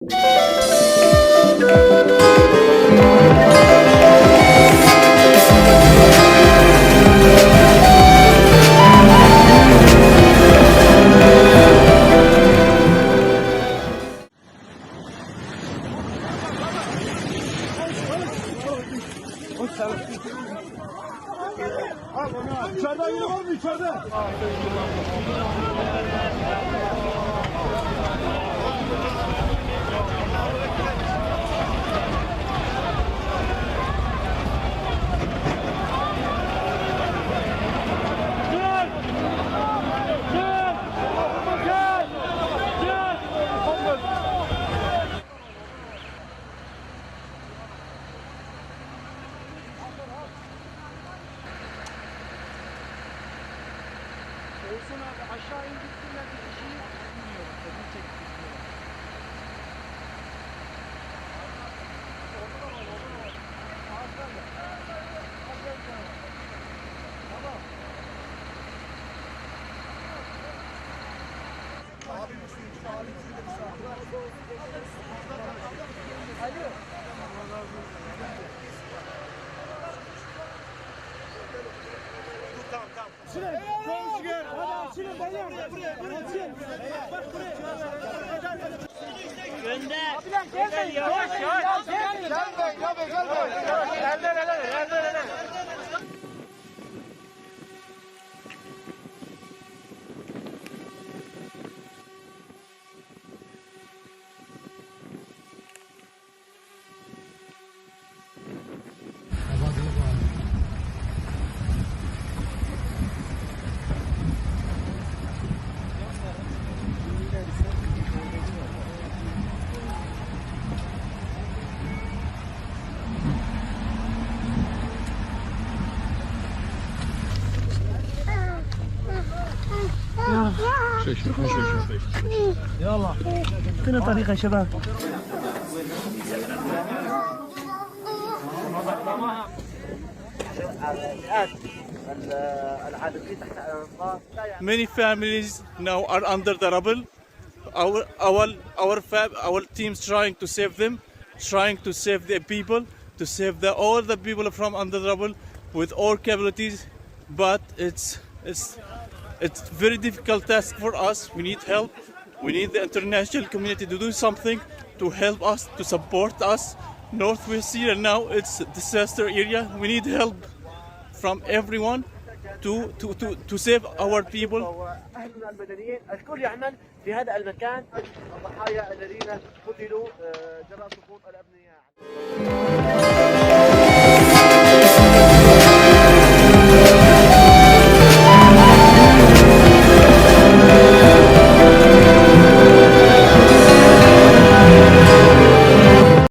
İçeride biri var mı içeride? Olsun abi aşağı indirsinler bir kişiyi bilmiyorum. Tabii çektirmiyor. Gönder. Gönder yavaş yavaş. يلا اعطينا طريقة يا شباب. Many families now are under the rubble. Our teams trying to save them, trying to save the people, to save all the people from under the rubble with all capabilities. But it's very difficult task for us. We need help. We need the international community to do something to help us, to support us. Northwest Syria now it's a disaster area. We need help from everyone to save our people. أهلنا المدنيين الكل يعمل في هذا المكان الضحايا الذين قتلوا جراء سقوط الأبنية.